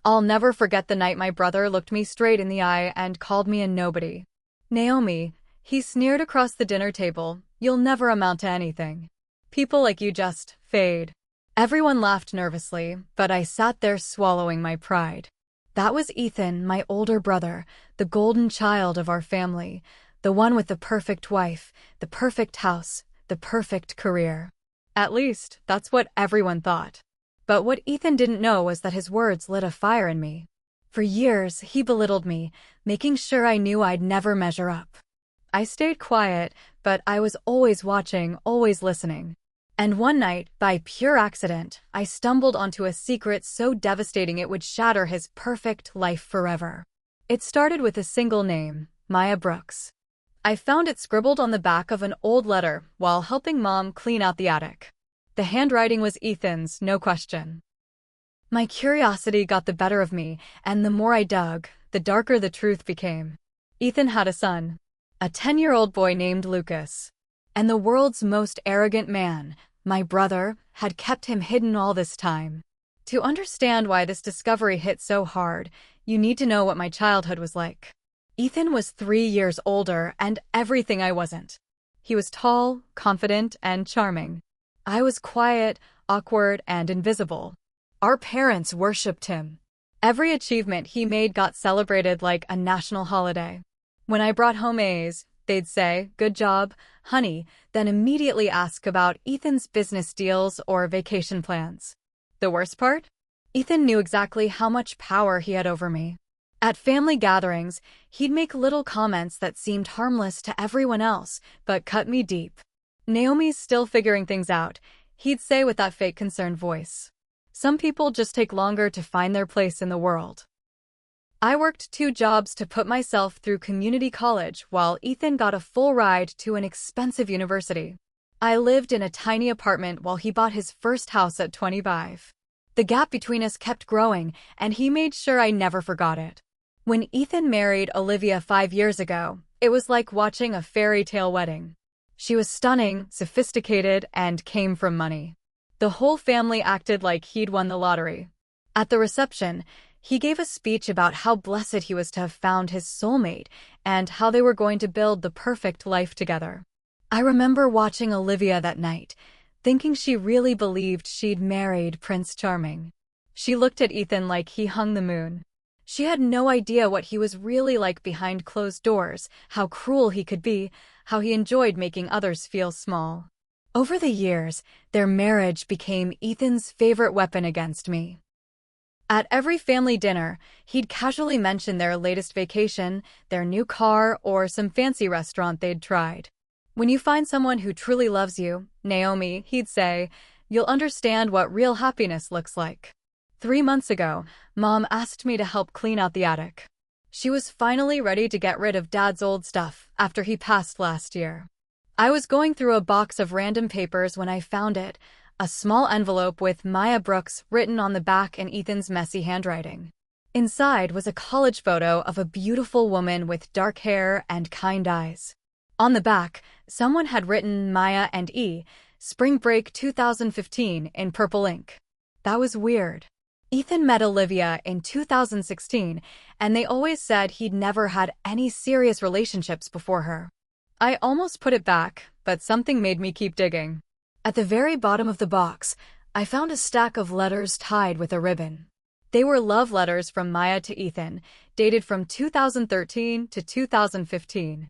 I'll never forget the night my brother looked me straight in the eye and called me a nobody. Naomi, he sneered across the dinner table, you'll never amount to anything. People like you just fade. Everyone laughed nervously, but I sat there swallowing my pride. That was Ethan, my older brother, the golden child of our family, the one with the perfect wife, the perfect house, the perfect career. At least, that's what everyone thought. But what Ethan didn't know was that his words lit a fire in me. For years, he belittled me, making sure I knew I'd never measure up. I stayed quiet, but I was always watching, always listening. And one night, by pure accident, I stumbled onto a secret so devastating it would shatter his perfect life forever. It started with a single name, Maya Brooks. I found it scribbled on the back of an old letter while helping Mom clean out the attic. The handwriting was Ethan's, no question. My curiosity got the better of me, and the more I dug, the darker the truth became. Ethan had a son, a 10-year-old boy named Lucas. And the world's most arrogant man, my brother, had kept him hidden all this time. To understand why this discovery hit so hard, you need to know what my childhood was like. Ethan was 3 years older and everything I wasn't. He was tall, confident, and charming. I was quiet, awkward, and invisible. Our parents worshipped him. Every achievement he made got celebrated like a national holiday. When I brought home A's, they'd say, "Good job, honey," then immediately ask about Ethan's business deals or vacation plans. The worst part? Ethan knew exactly how much power he had over me. At family gatherings, he'd make little comments that seemed harmless to everyone else, but cut me deep. "Naomi's still figuring things out," he'd say with that fake concerned voice. "Some people just take longer to find their place in the world." I worked 2 jobs to put myself through community college while Ethan got a full ride to an expensive university. I lived in a tiny apartment while he bought his first house at 25. The gap between us kept growing, and he made sure I never forgot it. When Ethan married Olivia 5 years ago, it was like watching a fairy tale wedding. She was stunning, sophisticated, and came from money. The whole family acted like he'd won the lottery. At the reception, he gave a speech about how blessed he was to have found his soulmate and how they were going to build the perfect life together. I remember watching Olivia that night, thinking she really believed she'd married Prince Charming. She looked at Ethan like he hung the moon. She had no idea what he was really like behind closed doors, how cruel he could be, how he enjoyed making others feel small. Over the years, their marriage became Ethan's favorite weapon against me. At every family dinner, he'd casually mention their latest vacation, their new car, or some fancy restaurant they'd tried. "When you find someone who truly loves you, Naomi," he'd say, "you'll understand what real happiness looks like." 3 months ago, Mom asked me to help clean out the attic. She was finally ready to get rid of Dad's old stuff after he passed last year. I was going through a box of random papers when I found it, a small envelope with Maya Brooks written on the back in Ethan's messy handwriting. Inside was a college photo of a beautiful woman with dark hair and kind eyes. On the back, someone had written Maya and E, Spring Break 2015 in purple ink. That was weird. Ethan met Olivia in 2016, and they always said he'd never had any serious relationships before her. I almost put it back, but something made me keep digging. At the very bottom of the box, I found a stack of letters tied with a ribbon. They were love letters from Maya to Ethan, dated from 2013 to 2015.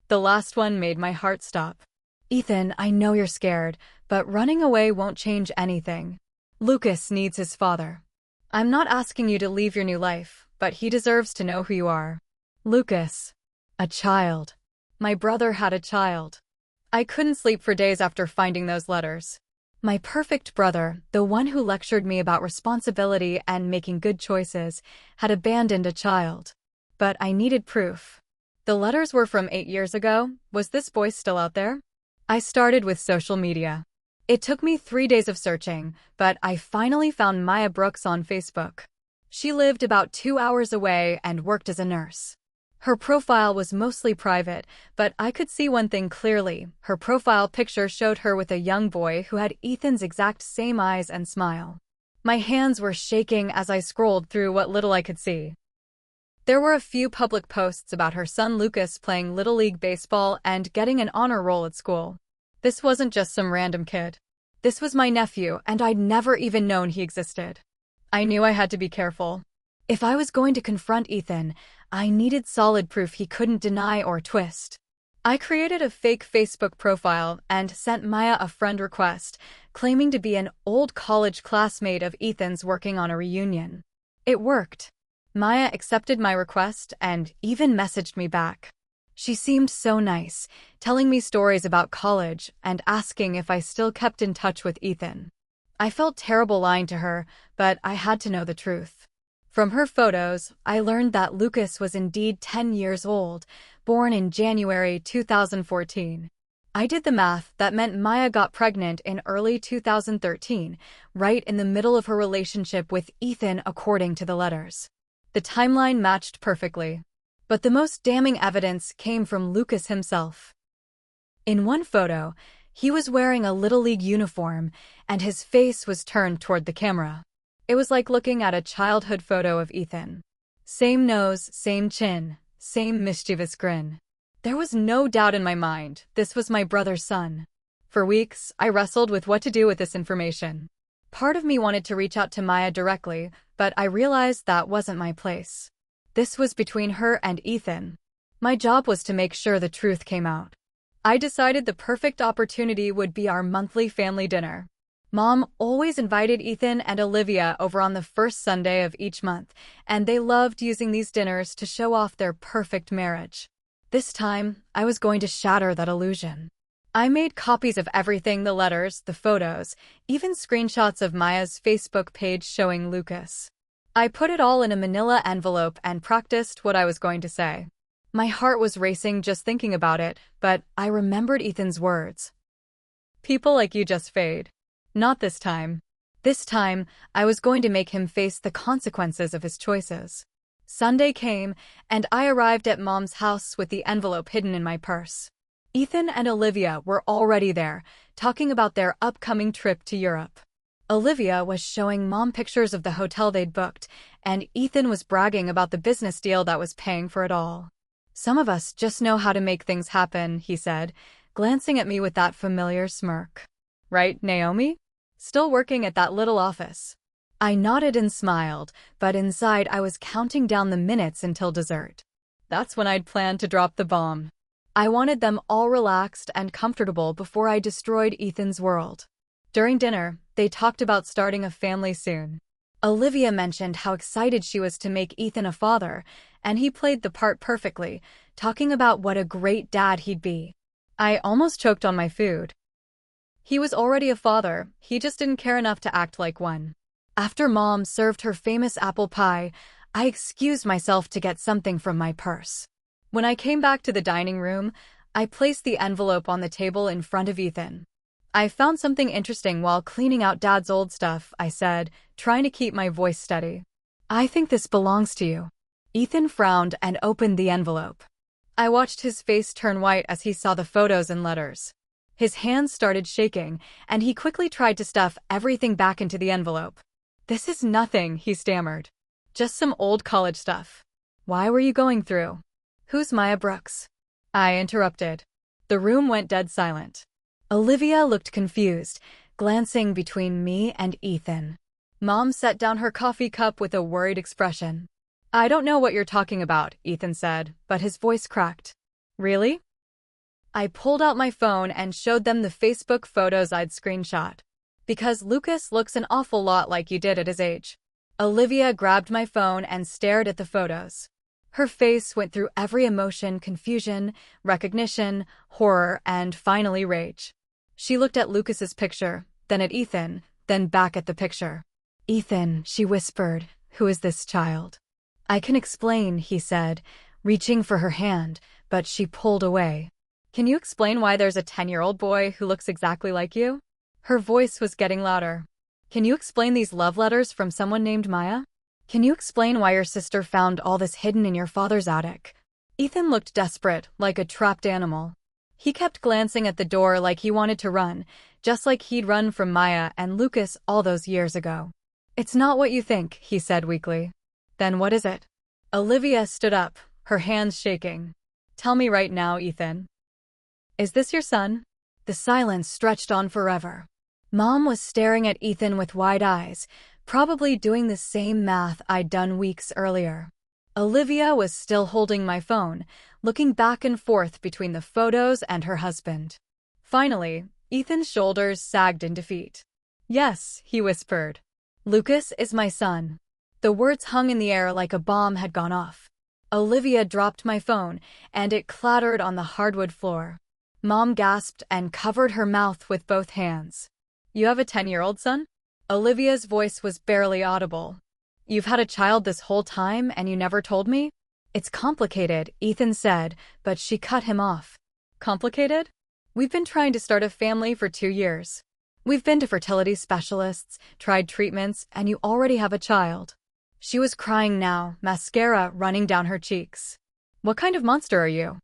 The last one made my heart stop. "Ethan, I know you're scared, but running away won't change anything. Lucas needs his father. I'm not asking you to leave your new life, but he deserves to know who you are." Lucas. A child. My brother had a child. I couldn't sleep for days after finding those letters. My perfect brother, the one who lectured me about responsibility and making good choices, had abandoned a child. But I needed proof. The letters were from 8 years ago. Was this boy still out there? I started with social media. It took me 3 days of searching, but I finally found Maya Brooks on Facebook. She lived about 2 hours away and worked as a nurse. Her profile was mostly private, but I could see one thing clearly. Her profile picture showed her with a young boy who had Ethan's exact same eyes and smile. My hands were shaking as I scrolled through what little I could see. There were a few public posts about her son Lucas playing Little League baseball and getting an honor roll at school. This wasn't just some random kid. This was my nephew, and I'd never even known he existed. I knew I had to be careful. If I was going to confront Ethan, I needed solid proof he couldn't deny or twist. I created a fake Facebook profile and sent Maya a friend request, claiming to be an old college classmate of Ethan's working on a reunion. It worked. Maya accepted my request and even messaged me back. She seemed so nice, telling me stories about college and asking if I still kept in touch with Ethan. I felt terrible lying to her, but I had to know the truth. From her photos, I learned that Lucas was indeed 10 years old, born in January 2014. I did the math. That meant Maya got pregnant in early 2013, right in the middle of her relationship with Ethan according to the letters. The timeline matched perfectly. But the most damning evidence came from Lucas himself. In one photo, he was wearing a Little League uniform, and his face was turned toward the camera. It was like looking at a childhood photo of Ethan. Same nose, same chin, same mischievous grin. There was no doubt in my mind, this was my brother's son. For weeks, I wrestled with what to do with this information. Part of me wanted to reach out to Maya directly, but I realized that wasn't my place. This was between her and Ethan. My job was to make sure the truth came out. I decided the perfect opportunity would be our monthly family dinner. Mom always invited Ethan and Olivia over on the first Sunday of each month, and they loved using these dinners to show off their perfect marriage. This time, I was going to shatter that illusion. I made copies of everything: the letters, the photos, even screenshots of Maya's Facebook page showing Lucas. I put it all in a manila envelope and practiced what I was going to say. My heart was racing just thinking about it, but I remembered Ethan's words. People like you just fade. Not this time. This time, I was going to make him face the consequences of his choices. Sunday came, and I arrived at Mom's house with the envelope hidden in my purse. Ethan and Olivia were already there, talking about their upcoming trip to Europe. Olivia was showing Mom pictures of the hotel they'd booked, and Ethan was bragging about the business deal that was paying for it all. Some of us just know how to make things happen, he said, glancing at me with that familiar smirk. Right, Naomi? Still working at that little office. I nodded and smiled, but inside I was counting down the minutes until dessert. That's when I'd planned to drop the bomb. I wanted them all relaxed and comfortable before I destroyed Ethan's world. During dinner, they talked about starting a family soon. Olivia mentioned how excited she was to make Ethan a father, and he played the part perfectly, talking about what a great dad he'd be. I almost choked on my food. He was already a father, he just didn't care enough to act like one. After Mom served her famous apple pie, I excused myself to get something from my purse. When I came back to the dining room, I placed the envelope on the table in front of Ethan. I found something interesting while cleaning out Dad's old stuff, I said, trying to keep my voice steady. I think this belongs to you. Ethan frowned and opened the envelope. I watched his face turn white as he saw the photos and letters. His hands started shaking, and he quickly tried to stuff everything back into the envelope. This is nothing, he stammered. Just some old college stuff. Why were you going through? Who's Maya Brooks? I interrupted. The room went dead silent. Olivia looked confused, glancing between me and Ethan. Mom set down her coffee cup with a worried expression. I don't know what you're talking about, Ethan said, but his voice cracked. Really? I pulled out my phone and showed them the Facebook photos I'd screenshot. Because Lucas looks an awful lot like you did at his age. Olivia grabbed my phone and stared at the photos. Her face went through every emotion: confusion, recognition, horror, and finally rage. She looked at Lucas's picture, then at Ethan, then back at the picture. Ethan, she whispered, who is this child? I can explain, he said, reaching for her hand, but she pulled away. Can you explain why there's a 10-year-old boy who looks exactly like you? Her voice was getting louder. Can you explain these love letters from someone named Maya? Can you explain why your sister found all this hidden in your father's attic? Ethan looked desperate, like a trapped animal. He kept glancing at the door like he wanted to run, just like he'd run from Maya and Lucas all those years ago. It's not what you think, he said weakly. Then what is it? Olivia stood up, her hands shaking. Tell me right now, Ethan. Is this your son? The silence stretched on forever. Mom was staring at Ethan with wide eyes, probably doing the same math I'd done weeks earlier. Olivia was still holding my phone, looking back and forth between the photos and her husband. Finally, Ethan's shoulders sagged in defeat. Yes, he whispered. Lucas is my son. The words hung in the air like a bomb had gone off. Olivia dropped my phone, and it clattered on the hardwood floor. Mom gasped and covered her mouth with both hands. You have a 10-year-old son? Olivia's voice was barely audible. You've had a child this whole time and you never told me? It's complicated, Ethan said, but she cut him off. Complicated? We've been trying to start a family for 2 years. We've been to fertility specialists, tried treatments, and you already have a child. She was crying now, mascara running down her cheeks. What kind of monster are you?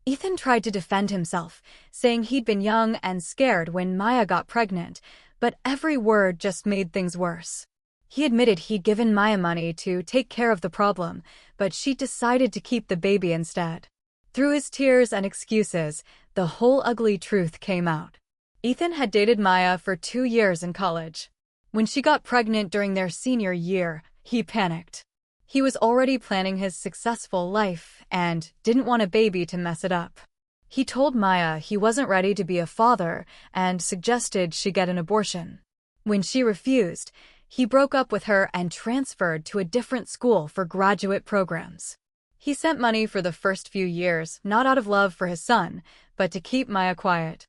Ethan tried to defend himself, saying he'd been young and scared when Maya got pregnant, but every word just made things worse. He admitted he'd given Maya money to take care of the problem, but she decided to keep the baby instead. Through his tears and excuses, the whole ugly truth came out. Ethan had dated Maya for 2 years in college. When she got pregnant during their senior year, he panicked. He was already planning his successful life and didn't want a baby to mess it up. He told Maya he wasn't ready to be a father and suggested she get an abortion. When she refused, he broke up with her and transferred to a different school for graduate programs. He sent money for the first few years, not out of love for his son, but to keep Maya quiet.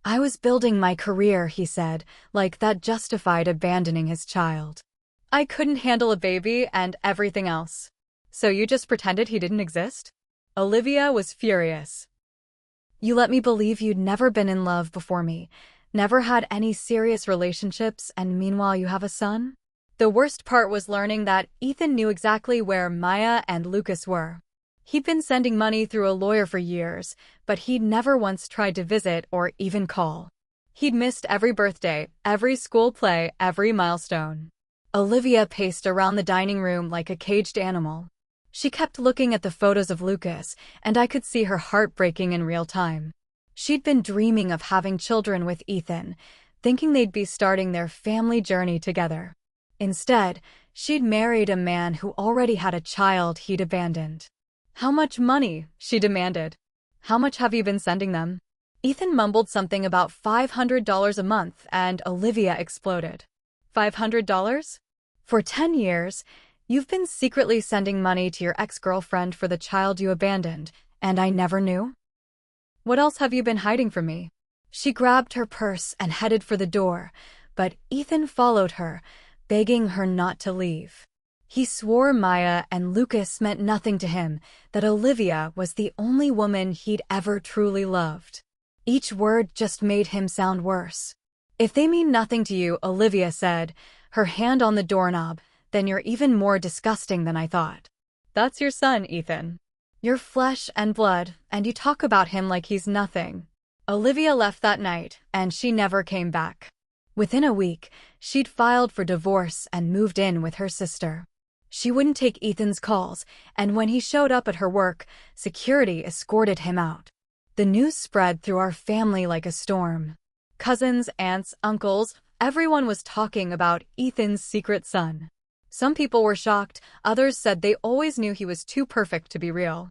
I was building my career, he said, like that justified abandoning his child. I couldn't handle a baby and everything else. So you just pretended he didn't exist? Olivia was furious. You let me believe you'd never been in love before me, never had any serious relationships, and meanwhile you have a son? The worst part was learning that Ethan knew exactly where Maya and Lucas were. He'd been sending money through a lawyer for years, but he'd never once tried to visit or even call. He'd missed every birthday, every school play, every milestone. Olivia paced around the dining room like a caged animal. She kept looking at the photos of Lucas, and I could see her heart breaking in real time. She'd been dreaming of having children with Ethan, thinking they'd be starting their family journey together. Instead, she'd married a man who already had a child he'd abandoned. How much money? She demanded. How much have you been sending them? Ethan mumbled something about $500 a month, and Olivia exploded. $500? For 10 years, you've been secretly sending money to your ex-girlfriend for the child you abandoned, and I never knew? What else have you been hiding from me? She grabbed her purse and headed for the door, but Ethan followed her, begging her not to leave. He swore Maya and Lucas meant nothing to him, that Olivia was the only woman he'd ever truly loved. Each word just made him sound worse. If they mean nothing to you, Olivia said, her hand on the doorknob, then you're even more disgusting than I thought. That's your son, Ethan. You're flesh and blood, and you talk about him like he's nothing. Olivia left that night, and she never came back. Within a week, she'd filed for divorce and moved in with her sister. She wouldn't take Ethan's calls, and when he showed up at her work, security escorted him out. The news spread through our family like a storm. Cousins, aunts, uncles, everyone was talking about Ethan's secret son. Some people were shocked, others said they always knew he was too perfect to be real.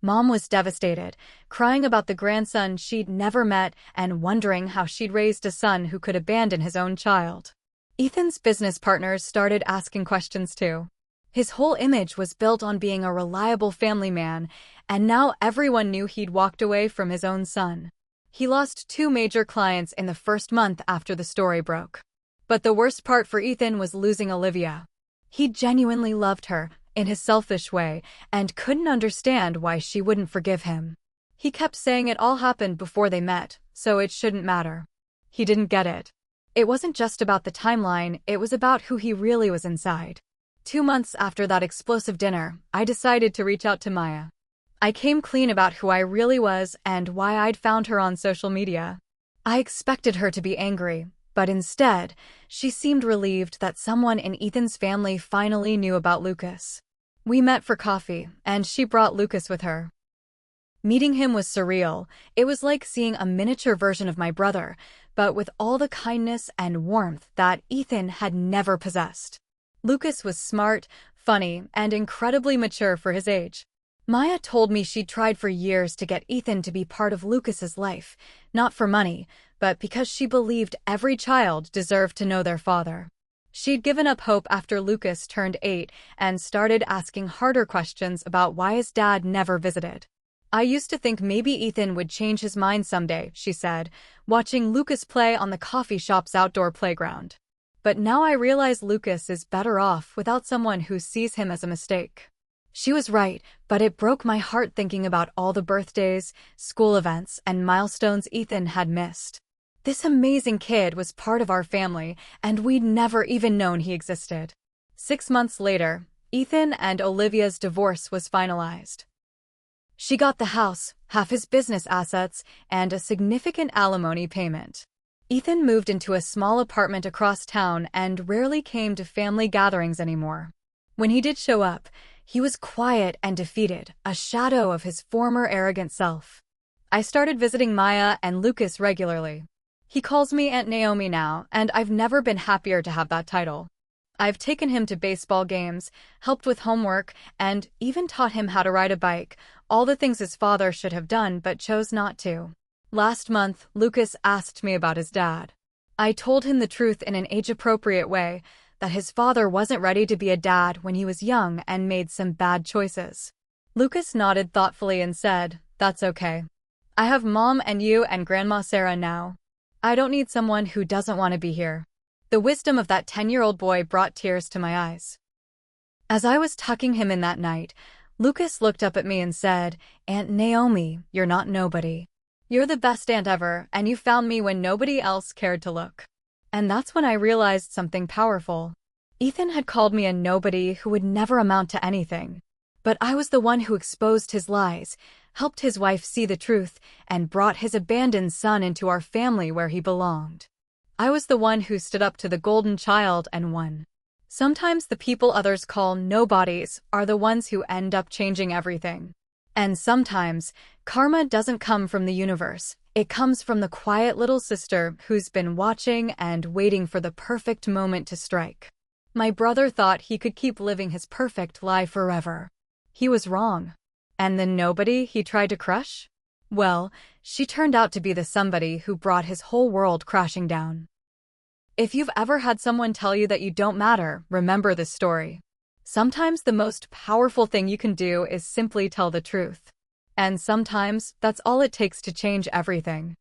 Mom was devastated, crying about the grandson she'd never met and wondering how she'd raised a son who could abandon his own child. Ethan's business partners started asking questions too. His whole image was built on being a reliable family man, and now everyone knew he'd walked away from his own son. He lost 2 major clients in the first month after the story broke. But the worst part for Ethan was losing Olivia. He genuinely loved her, in his selfish way, and couldn't understand why she wouldn't forgive him. He kept saying it all happened before they met, so it shouldn't matter. He didn't get it. It wasn't just about the timeline, it was about who he really was inside. 2 months after that explosive dinner, I decided to reach out to Maya. I came clean about who I really was and why I'd found her on social media. I expected her to be angry, But instead, she seemed relieved that someone in Ethan's family finally knew about Lucas. We met for coffee, and she brought Lucas with her. Meeting him was surreal. It was like seeing a miniature version of my brother, but with all the kindness and warmth that Ethan had never possessed. Lucas was smart, funny, and incredibly mature for his age. Maya told me she'd tried for years to get Ethan to be part of Lucas's life, not for money, but because she believed every child deserved to know their father. She'd given up hope after Lucas turned 8 and started asking harder questions about why his dad never visited. I used to think maybe Ethan would change his mind someday, she said, watching Lucas play on the coffee shop's outdoor playground. But now I realize Lucas is better off without someone who sees him as a mistake. She was right, but it broke my heart thinking about all the birthdays, school events, and milestones Ethan had missed. This amazing kid was part of our family, and we'd never even known he existed. 6 months later, Ethan and Olivia's divorce was finalized. She got the house, half his business assets, and a significant alimony payment. Ethan moved into a small apartment across town and rarely came to family gatherings anymore. When he did show up, he was quiet and defeated, a shadow of his former arrogant self. I started visiting Maya and Lucas regularly. He calls me Aunt Naomi now, and I've never been happier to have that title. I've taken him to baseball games, helped with homework, and even taught him how to ride a bike, all the things his father should have done but chose not to. Last month, Lucas asked me about his dad. I told him the truth in an age-appropriate way, that his father wasn't ready to be a dad when he was young and made some bad choices. Lucas nodded thoughtfully and said, "That's okay. I have Mom and you and Grandma Sarah now. I don't need someone who doesn't want to be here." The wisdom of that 10-year-old boy brought tears to my eyes. As I was tucking him in that night, Lucas looked up at me and said, "Aunt Naomi, you're not nobody. You're the best aunt ever, and you found me when nobody else cared to look." And that's when I realized something powerful. Ethan had called me a nobody who would never amount to anything. But I was the one who exposed his lies, helped his wife see the truth, and brought his abandoned son into our family where he belonged. I was the one who stood up to the golden child and won. Sometimes the people others call nobodies are the ones who end up changing everything. And sometimes, karma doesn't come from the universe. It comes from the quiet little sister who's been watching and waiting for the perfect moment to strike. My brother thought he could keep living his perfect lie forever. He was wrong. And the nobody he tried to crush? Well, she turned out to be the somebody who brought his whole world crashing down. If you've ever had someone tell you that you don't matter, remember this story. Sometimes the most powerful thing you can do is simply tell the truth. And sometimes that's all it takes to change everything.